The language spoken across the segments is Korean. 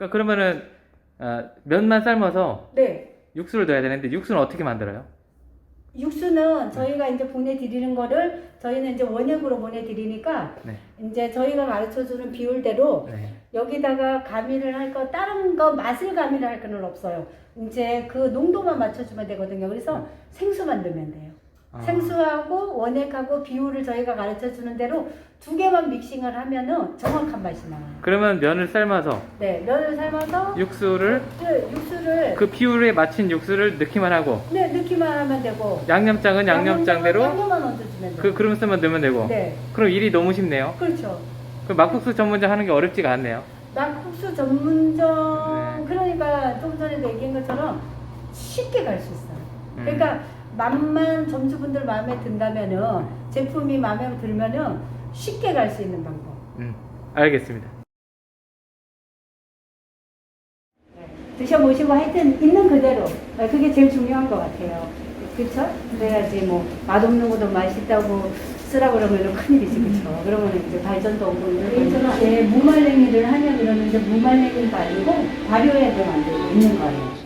그러니까 그러면은 면만 삶아서 네. 육수를 넣어야 되는데 육수는 어떻게 만들어요? 육수는 저희가 이제 보내드리는 거를 저희는 이제 원액으로 보내드리니까 네. 이제 저희가 가르쳐주는 비율대로 네. 여기다가 가미를 할 거 다른 거 맛을 가미를 할 거는 없어요. 이제 그 농도만 맞춰주면 되거든요. 그래서 생수만 넣으면 돼요. 생수하고 원액하고 비율을 저희가 가르쳐주는 대로 두 개만 믹싱을 하면은 정확한 맛이 나와요. 그러면 면을 삶아서 네, 면을 삶아서 육수를 육수를 그 비율에 맞춘 육수를 넣기만 하고 네, 넣기만 하면 되고 양념장은 양념장대로 양념만 얹어주면 돼요. 그릇만 넣으면 되고. 네. 그럼 일이 너무 쉽네요. 그렇죠. 그 막국수 전문점 하는 게 어렵지가 않네요. 막국수 전문점 그러니까 좀 전에도 얘기한 것처럼 쉽게 갈 수 있어요. 그러니까 맛만 점주분들 마음에 든다면은 제품이 마음에 들면은 쉽게 갈 수 있는 방법. 알겠습니다. 드셔보시고 하여튼 있는 그대로 그게 제일 중요한 것 같아요. 그렇죠? 그래야지 뭐 맛없는 것도 맛있다고 쓰라 그러면 큰일이지, 그렇죠? 그러면 이제 발전도 없고 이제 무말랭이를 하냐 그러면 이제 무말랭이가 아니고 발효액을 만들고 있는 거예요.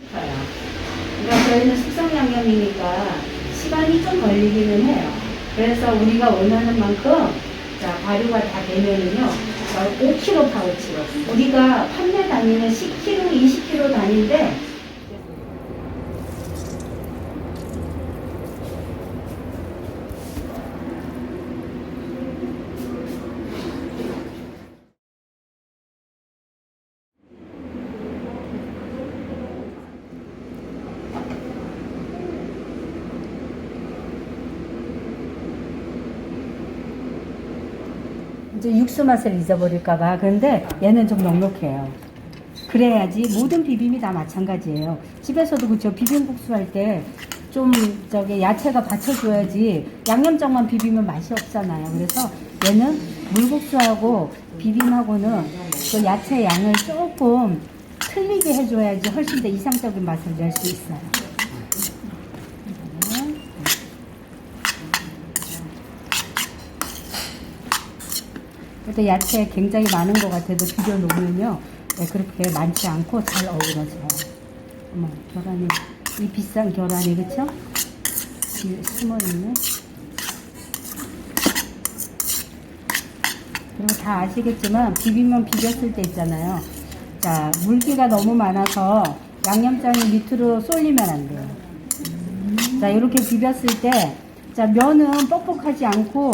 그러니까 저희는 숙성 양념이니까 시간이 좀 걸리기는 해요. 그래서 우리가 원하는 만큼 자 발효가 다 되면은요 5kg 파우치로 우리가 판매 단위는 10kg, 20kg 단위인데 이제 육수 맛을 잊어버릴까봐. 그런데 얘는 좀 넉넉해요. 그래야지 모든 비빔이 다 마찬가지예요. 집에서도 그렇죠. 비빔국수 할 때 좀 저기 야채가 받쳐줘야지 양념장만 비비면 맛이 없잖아요. 그래서 얘는 물국수하고 비빔하고는 그 야채 양을 조금 틀리게 해줘야지 훨씬 더 이상적인 맛을 낼 수 있어요. 그래도 야채 굉장히 많은 것 같아도 비벼 놓으면요 네, 그렇게 많지 않고 잘 어우러져요. 어머, 계란이 이 비싼 계란이 그쵸? 숨어있네. 그리고 다 아시겠지만 비빔면 비볐을 때 있잖아요. 자 물기가 너무 많아서 양념장이 밑으로 쏠리면 안 돼요. 자 이렇게 비볐을 때 자 면은 뻑뻑하지 않고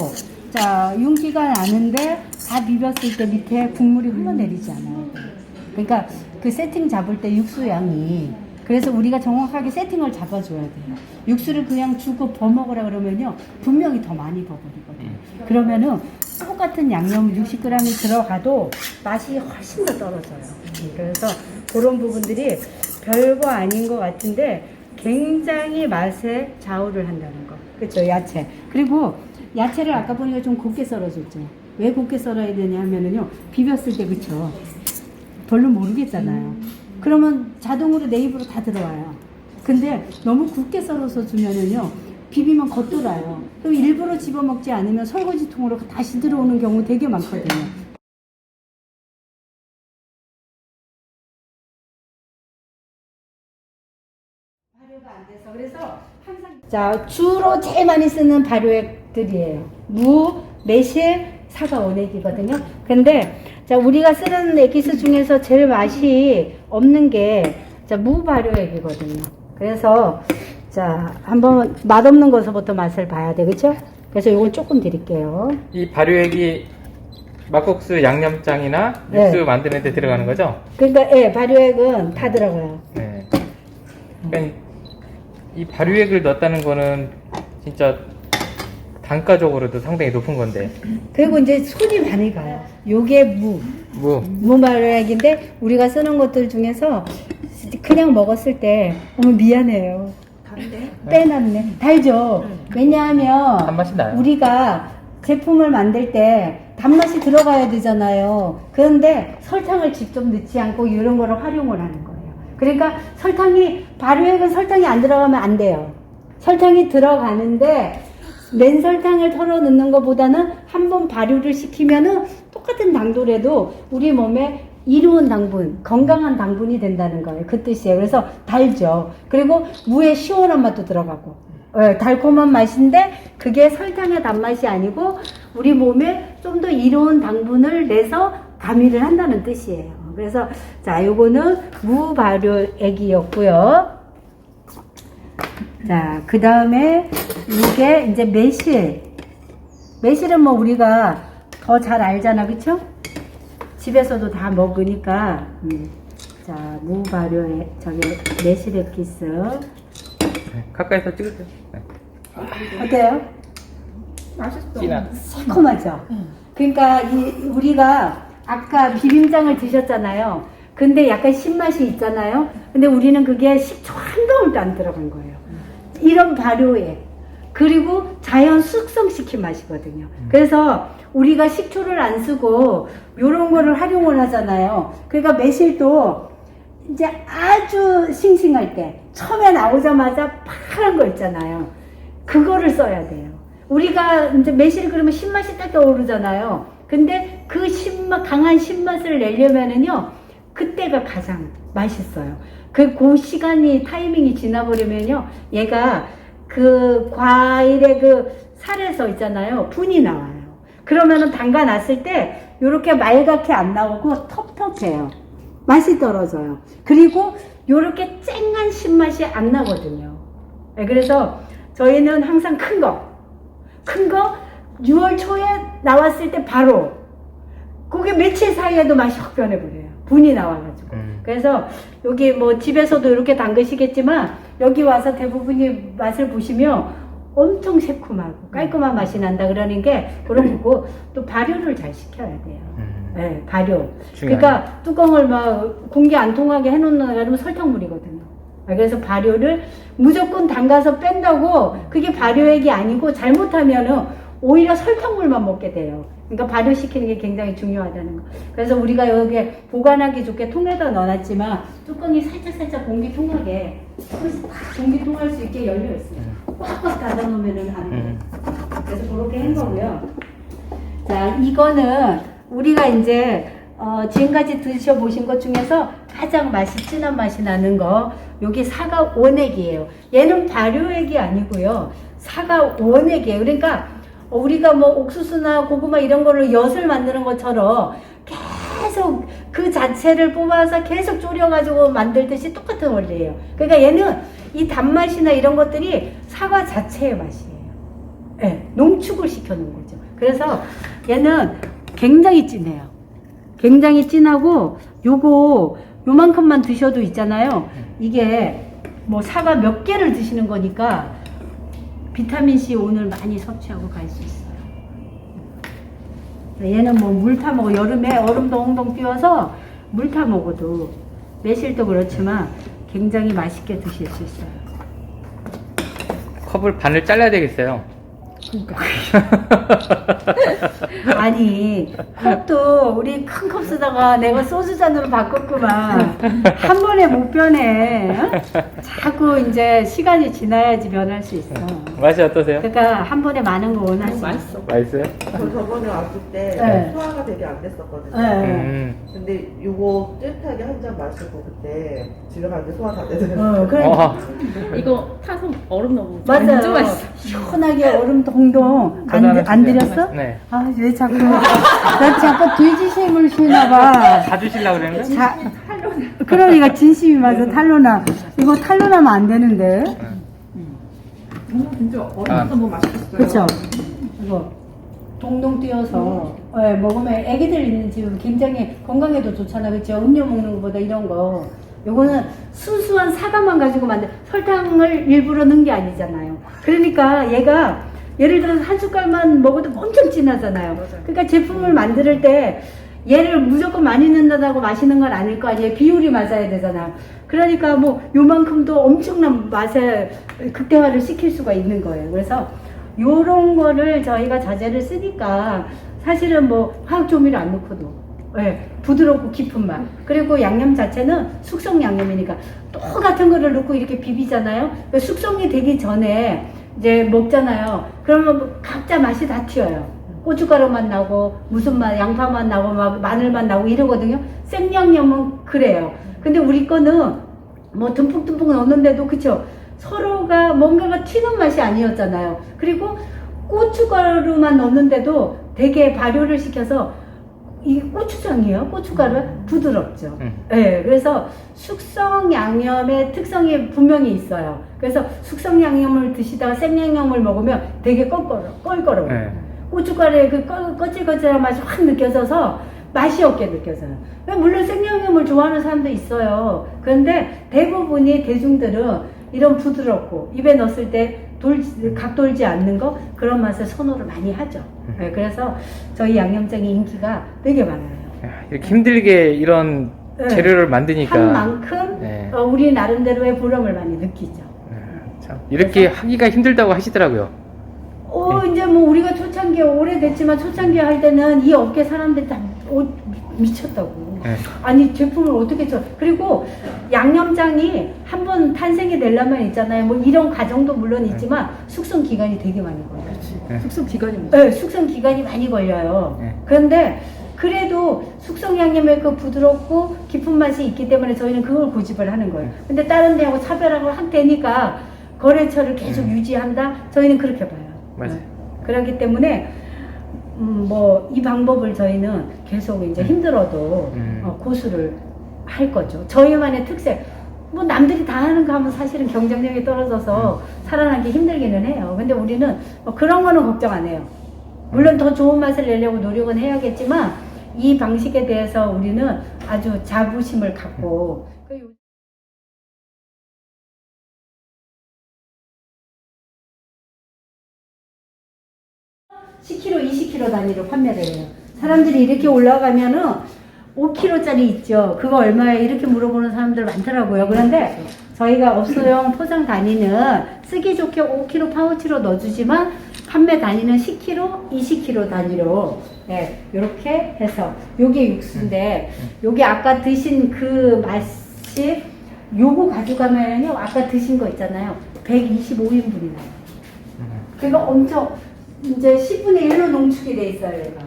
자 윤기가 나는데 다 비볐을 때 밑에 국물이 흘러내리지 않아요. 그러니까 그 세팅 잡을 때 육수 양이 그래서 우리가 정확하게 세팅을 잡아줘야 돼요. 육수를 그냥 주고 버먹으라 그러면요 분명히 더 많이 버무리거든요. 그러면은 똑같은 양념 60g이 들어가도 맛이 훨씬 더 떨어져요. 그래서 그런 부분들이 별거 아닌 것 같은데 굉장히 맛에 좌우를 한다는 거. 그렇죠? 야채. 그리고 야채를 아까 보니까 좀 곱게 썰어줬죠. 왜 곱게 썰어야 되냐 하면은요 비볐을 때 그쵸 별로 모르겠잖아요. 그러면 자동으로 내 입으로 다 들어와요. 근데 너무 굵게 썰어서 주면은요 비비면 겉돌아요. 그럼 일부러 집어먹지 않으면 설거지통으로 다시 들어오는 경우 되게 많거든요. 발효가 안 돼서 그래서 항상 자 주로 제일 많이 쓰는 발효액들이에요. 무, 매실, 사과 원액이거든요. 근데 자 우리가 쓰는 에기스 중에서 제일 맛이 없는 게 자 무발효액이거든요. 그래서 자 한번 맛없는 것부터 맛을 봐야 돼, 그렇죠? 그래서 이건 조금 드릴게요. 이 발효액이 막국수 양념장이나 육수 네. 만드는 데 들어가는 거죠? 그러니까 예, 발효액은 다 들어가요. 네. 그러니까 이 발효액을 넣었다는 거는 진짜 단가적으로도 상당히 높은 건데. 그리고 이제 손이 많이 가요. 요게 무발효액인데 우리가 쓰는 것들 중에서 그냥 먹었을 때 어머 미안해요. 다른데? 빼놨네. 달죠. 왜냐하면 단맛이 나요. 우리가 제품을 만들 때 단맛이 들어가야 되잖아요. 그런데 설탕을 직접 넣지 않고 이런 거를 활용을 하는 거예요. 그러니까 설탕이 발효액은 설탕이 안 들어가면 안 돼요. 설탕이 들어가는데 맨설탕을 털어 넣는 것보다는 한번 발효를 시키면은 똑같은 당도라도 우리 몸에 이로운 당분, 건강한 당분이 된다는 거예요. 그 뜻이에요. 그래서 달죠. 그리고 무에 시원한 맛도 들어가고, 달콤한 맛인데 그게 설탕의 단맛이 아니고 우리 몸에 좀 더 이로운 당분을 내서 가미를 한다는 뜻이에요. 그래서 자, 요거는 무 발효액이었고요. 자, 그 다음에 이게 이제 매실. 매실은 뭐 우리가 더 잘 알잖아, 그쵸? 집에서도 다 먹으니까. 자, 무 발효액, 저기 매실 액기스. 네, 가까이서 찍으세요. 네. 어때요? 맛있어. 진한. 새콤하죠? 그러니까 우리가 아까 비빔장을 드셨잖아요. 근데 약간 신맛이 있잖아요. 근데 우리는 그게 식초 한 방울도 안 들어간 거예요. 이런 발효액. 그리고 자연 숙성시킨 맛이거든요. 그래서 우리가 식초를 안 쓰고 요런 거를 활용을 하잖아요. 그러니까 매실도 이제 아주 싱싱할 때 처음에 나오자마자 파란 거 있잖아요. 그거를 써야 돼요. 우리가 이제 매실 그러면 신맛이 딱 떠오르잖아요. 근데 그 신맛, 강한 신맛을 내려면은요, 그때가 가장 맛있어요. 그 시간이, 타이밍이 지나버리면요, 얘가 그 과일의 그 살에서 있잖아요, 분이 나와요. 그러면은 담가 놨을 때, 요렇게 말갛게 안 나오고 텁텁해요. 맛이 떨어져요. 그리고 요렇게 쨍한 신맛이 안 나거든요. 그래서 저희는 항상 큰 거 6월 초에 나왔을 때 바로 그게 며칠 사이에도 맛이 확 변해버려요. 분이 나와가지고. 그래서 여기 뭐 집에서도 이렇게 담그시겠지만 여기 와서 대부분이 맛을 보시면 엄청 새콤하고 깔끔한 맛이 난다 그러는 게 그런 거고, 또 발효를 잘 시켜야 돼요. 네, 발효. 그러니까 뚜껑을 막 공기 안 통하게 해놓는 거는 설탕물이거든요. 그래서 발효를 무조건 담가서 뺀다고 그게 발효액이 아니고 잘못하면은 오히려 설탕물만 먹게 돼요. 그러니까 발효시키는 게 굉장히 중요하다는 거. 그래서 우리가 여기에 보관하기 좋게 통에다 넣어놨지만 뚜껑이 살짝 공기 통하게 공기 통할 수 있게 열려 있어요. 꽉꽉 닫아놓으면은 안 돼요. 그래서 그렇게 한 거고요. 자, 이거는 우리가 이제 지금까지 드셔보신 것 중에서 가장 맛이 진한 맛이 나는 거, 여기 사과 원액이에요. 얘는 발효액이 아니고요, 사과 원액이에요. 그러니까 우리가 뭐 옥수수나 고구마 이런 거를 엿을 만드는 것처럼 계속 그 자체를 뽑아서 계속 졸여가지고 만들듯이 똑같은 원리예요. 그러니까 얘는 이 단맛이나 이런 것들이 사과 자체의 맛이에요. 네, 농축을 시켜놓은 거죠. 그래서 얘는 굉장히 진해요. 굉장히 진하고 요거 요만큼만 드셔도 있잖아요. 이게 뭐 사과 몇 개를 드시는 거니까 비타민C 오늘 많이 섭취하고 갈 수 있어요. 얘는 뭐 물 타 먹어. 여름에 얼음 동동 띄워서 물 타 먹어도, 매실도 그렇지만 굉장히 맛있게 드실 수 있어요. 컵을 반을 잘라야 되겠어요. 그러니까. 아니, 컵도 우리 큰 컵 쓰다가 내가 소주잔으로 바꿨구만. 한 번에 못 변해. 어? 자꾸 이제 시간이 지나야지 변할 수 있어. 맛이 어떠세요? 그러니까 한 번에 많은 거 원하시면. 맛있어. 맛있어요? 저 저번에 왔을 때 네. 소화가 되게 안 됐었거든요. 네. 근데 요거 찌릿하게 한 잔 마시고 그때 집에 갔는데 소화 다 되더라고요. 그래. 이거 타서 얼음 넣고 맞아요. 완전 맛있어. 시원하게 얼음 동동 안 드렸어? 네. 아, 왜 자꾸 나 자꾸 돼지심을 쉬나봐. 다 주시려고 그랬는데? 자, 그러니까 진심이 맞아. 탈로나. 이거 탈로나면 안 되는데. 진짜 얼마나 뭐 맛있었어요. 그쵸? 이거 동동 띄어서 먹으면 애기들 있는 집은 굉장히 건강에도 좋잖아. 그쵸? 음료 먹는 것보다 이런 거. 요거는 순수한 사과만 가지고 만든, 설탕을 일부러 넣은 게 아니잖아요. 그러니까 얘가 예를 들어서 한 숟갈만 먹어도 엄청 진하잖아요. 그러니까 제품을 만들 때 얘를 무조건 많이 넣는다고 마시는 건 아닐 거 아니에요. 비율이 맞아야 되잖아요. 그러니까 뭐 요만큼도 엄청난 맛에 극대화를 시킬 수가 있는 거예요. 그래서 요런 거를 저희가 자재를 쓰니까 사실은 뭐 화학 조미료 안 넣고도 예, 부드럽고 깊은 맛. 그리고 양념 자체는 숙성 양념이니까 똑같은 거를 넣고 이렇게 비비잖아요. 숙성이 되기 전에 이제 먹잖아요. 그러면 각자 맛이 다 튀어요. 고춧가루 맛 나고 무슨 맛, 양파 맛 나고 막 마늘 맛 나고 이러거든요. 생양념은 그래요. 근데 우리 거는 뭐 듬뿍듬뿍 넣는데도 그쵸? 서로가 뭔가가 튀는 맛이 아니었잖아요. 그리고 고춧가루만 넣는데도 되게 발효를 시켜서 이 고추장이에요. 고춧가루 부드럽죠. 네, 그래서 숙성 양념의 특성이 분명히 있어요. 그래서 숙성 양념을 드시다가 생양념을 먹으면 되게 껄끄러워요. 네. 고춧가루의 그 거칠거칠한 맛이 확 느껴져서 맛이 없게 느껴져요. 물론 생양념을 좋아하는 사람도 있어요. 그런데 대부분이 대중들은 이런 부드럽고 입에 넣었을 때 각 돌지 않는 거 그런 맛을 선호를 많이 하죠. 네, 그래서 저희 양념장이 인기가 되게 많아요. 이렇게 힘들게 이런 네. 재료를 만드니까 한 만큼 네. 우리 나름대로의 보람을 많이 느끼죠. 참 이렇게 하기가 힘들다고 하시더라고요. 이제 뭐 우리가 초창기 오래됐지만 초창기 할 때는 이 업계 사람들이 다 미쳤다고. 네. 아니 제품을 어떻게 쳐? 그리고 양념장이 한번 탄생이 되려면 있잖아요. 뭐 이런 과정도 물론 있지만 숙성 기간이 되게 많이 걸려요. 네. 숙성 기간이 네, 숙성 기간이 많이 걸려요. 네. 그런데 그래도 숙성 양념의 그 부드럽고 깊은 맛이 있기 때문에 저희는 그걸 고집을 하는 거예요. 근데 다른 데하고 차별화를 한 되니까 거래처를 계속 유지한다? 저희는 그렇게 봐요. 맞아요. 그렇기 때문에 뭐 이 방법을 저희는 계속 이제 힘들어도 고수를 할 거죠. 저희만의 특색. 뭐 남들이 다 하는 거 하면 사실은 경쟁력이 떨어져서 살아나기 힘들기는 해요. 근데 우리는 뭐 그런 거는 걱정 안 해요. 물론 더 좋은 맛을 내려고 노력은 해야겠지만 이 방식에 대해서 우리는 아주 자부심을 갖고 10kg, 20kg 단위로 판매를 해요. 사람들이 이렇게 올라가면은 5kg짜리 있죠. 그거 얼마에 이렇게 물어보는 사람들 많더라고요. 그런데 저희가 업소용 포장 단위는 쓰기 좋게 5kg 파우치로 넣어주지만 판매 단위는 10kg, 20kg 단위로 네, 이렇게 해서 요게 육수인데 요게 아까 드신 그 맛이 요거 가져가면요 아까 드신 거 있잖아요 125인분이 나요. 그러니까 엄청 이제 10분의 1로 농축이 돼 있어요, 얘가.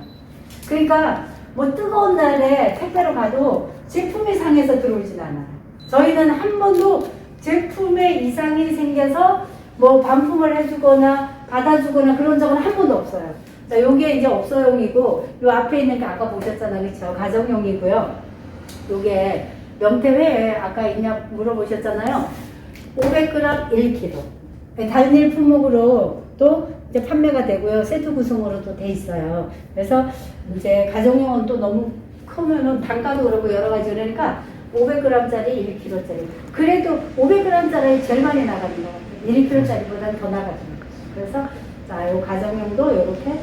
그러니까 뭐 뜨거운 날에 택배로 가도 제품이 상해서 들어오진 않아요. 저희는 한 번도 제품에 이상이 생겨서 뭐 반품을 해주거나 받아주거나 그런 적은 한 번도 없어요. 자, 요게 이제 업소용이고, 요 앞에 있는 게 아까 보셨잖아요, 그쵸? 가정용이고요. 요게 명태회 아까 있냐 물어보셨잖아요. 500g 1kg. 단일 품목으로 또 이제 판매가 되고요. 세트 구성으로도 돼 있어요. 그래서 이제 가정용은 또 너무 크면은 단가도 그렇고 여러 가지 그러니까 500g짜리 1kg짜리. 그래도 500g짜리 제일 많이 나가는 것 같아요. 1kg짜리보다는 더 나가는 거죠. 그래서 자, 요 가정용도 이렇게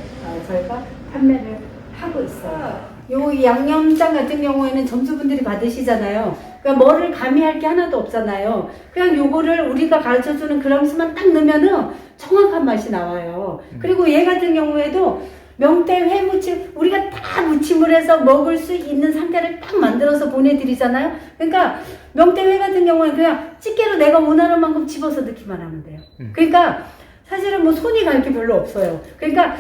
저희가 판매를 하고 있어요. 요 양념장 같은 경우에는 점주분들이 받으시잖아요. 그러니까 뭐를 가미할 게 하나도 없잖아요. 그냥 요거를 우리가 가르쳐주는 그람수만 딱 넣으면은 정확한 맛이 나와요. 그리고 얘 같은 경우에도 명태 회무침 우리가 다 무침을 해서 먹을 수 있는 상태를 딱 만들어서 보내드리잖아요. 그러니까 명태회 같은 경우는 그냥 집게로 내가 원하는 만큼 집어서 넣기만 하면 돼요. 그러니까 사실은 뭐 손이 갈 게 별로 없어요. 그러니까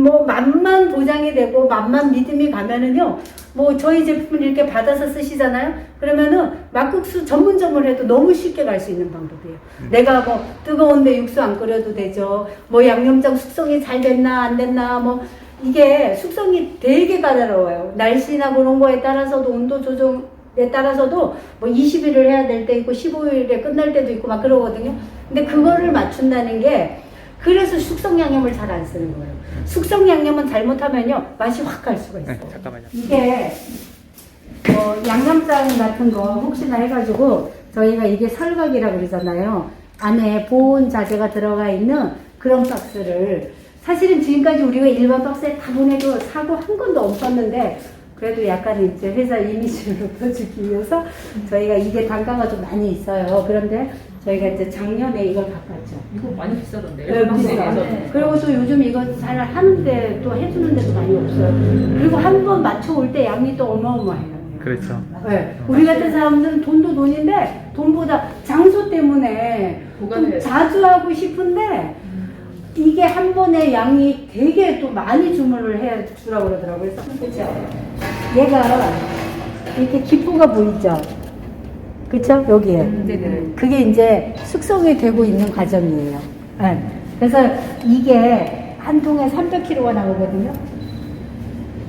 뭐 맛만 보장이 되고 맛만 믿음이 가면은요 뭐 저희 제품을 이렇게 받아서 쓰시잖아요. 그러면은 막국수 전문점을 해도 너무 쉽게 갈 수 있는 방법이에요. 내가 뭐 뜨거운데 육수 안 끓여도 되죠. 뭐 양념장 숙성이 잘 됐나 안 됐나 뭐 이게 숙성이 되게 까다로워요. 날씨나 그런 거에 따라서도 온도 조정에 따라서도 뭐 20일을 해야 될 때 있고 15일에 끝날 때도 있고 막 그러거든요. 근데 그거를 맞춘다는 게 그래서 숙성 양념을 잘 안 쓰는 거예요. 숙성 양념은 잘못하면요 맛이 확 갈 수가 있어요. 잠깐만요. 이게 뭐 양념장 같은 거 혹시나 해가지고 저희가 이게 설각이라고 그러잖아요. 안에 보온 자재가 들어가 있는 그런 박스를 사실은 지금까지 우리가 일반 박스에 다 보내도 사고 한 건도 없었는데 그래도 약간 이제 회사 이미지를 높여주기 위해서 저희가 이게 단가가 좀 많이 있어요. 그런데 저희가 이제 작년에 이걸 바꿨죠. 이거 많이 비싸던데. 네, 비싸요. 그리고 또 요즘 이거 잘 하는데 또 해주는 데도 많이 없어요. 그리고 한 번 맞춰올 때 양이 또 어마어마해요. 그렇죠. 네. 우리 같은 사람들은 돈도 돈인데 돈보다 장소 때문에 좀 보관을 자주 하고 싶은데 이게 한 번에 양이 되게 또 많이 주문을 해 주라고 그러더라고요. 그래서 그렇죠. 얘가 이렇게 기포가 보이죠? 그렇죠? 여기에. 네네. 그게 이제 숙성이 되고 있는 과정이에요. 네. 그래서 이게 한 통에 300kg가 나오거든요.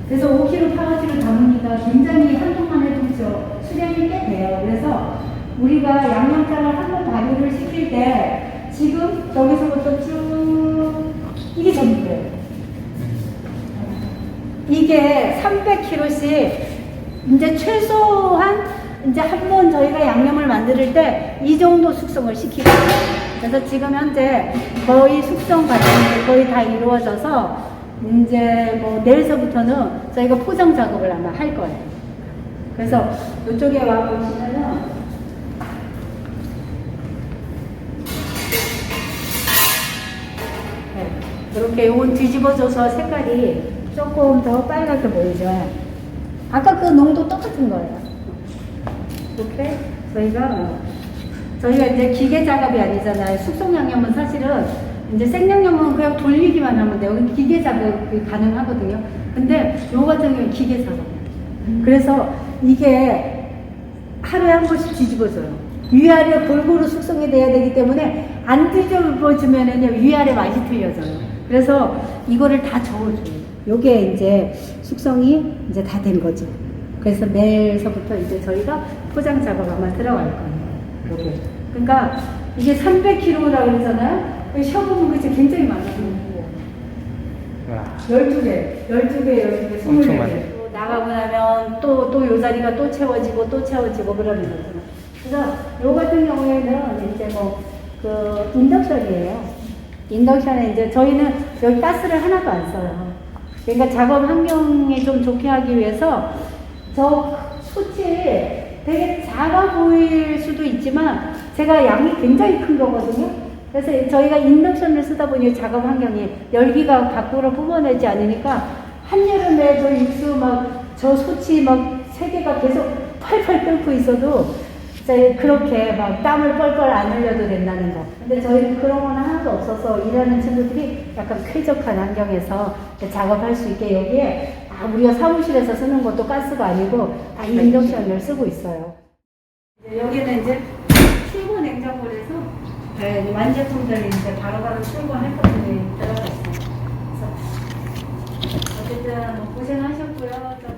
그래서 5kg 파우치를 담으니까 굉장히 한 통만 해도 그죠? 수량이 꽤 돼요. 그래서 우리가 양념장을 한번 발효를 시킬 때 지금 저기서부터 쭉 이게 전부예요. 이게 300kg씩 이제 최소한 이제 한 번 저희가 양념을 만들 때 이 정도 숙성을 시키고 그래서 지금 현재 거의 숙성 과정이 거의 다 이루어져서 이제 뭐 내일서부터는 저희가 포장 작업을 아마 할 거예요. 그래서 이쪽에 와 보시면은 네, 이렇게 요건 뒤집어져서 색깔이 조금 더 빨갛게 보이죠. 아까 그 농도 똑같은 거예요. 이렇게 저희가 이제 기계 작업이 아니잖아요. 숙성 양념은 사실은 이제 생양념은 그냥 돌리기만 하면 돼요. 여기 기계 작업이 가능하거든요. 근데 요 같은 경우는 기계 작업이에요. 그래서 이게 하루에 한 번씩 뒤집어져요. 위아래 골고루 숙성이 돼야 되기 때문에 안 뒤집어지면은요 위아래 맛이 틀려져요. 그래서 이거를 다 저어줘요. 요게 이제 숙성이 이제 다 된 거죠. 그래서 내일서부터 이제 저희가 포장 작업 아마 들어갈 거예요. 요게. 그러니까 이게 300kg라고 그러잖아요. 셔보면 그치 굉장히 많아요. 와. 12개, 엄청 24개. 많네. 또 나가고 나면 또 요 자리가 또 채워지고 그러는 거잖아요. 그래서 요 같은 경우에는 이제 뭐 그 인덕션이에요. 인덕션에 이제 저희는 여기 가스를 하나도 안 써요. 그러니까 작업 환경에 좀 좋게 하기 위해서 저 솥이 되게 작아 보일 수도 있지만 제가 양이 굉장히 큰 거거든요. 그래서 저희가 인덕션을 쓰다 보니 작업 환경이 열기가 밖으로 뿜어내지 않으니까 한여름에 저 육수 저 솥이 3개가 계속 팔팔 끓고 있어도 이제 그렇게 땀을 뻘뻘 안 흘려도 된다는 거. 근데 저희는 그런 건 하나도 없어서 일하는 친구들이 약간 쾌적한 환경에서 작업할 수 있게 여기에 우리가 사무실에서 쓰는 것도 가스가 아니고 다 인덕션을 쓰고 있어요. 여기는 이제 출고 냉장고에서 완제품들이 이제 바로바로 출고할 것들이 들어가 있어요. 그래서 어쨌든 고생하셨고요.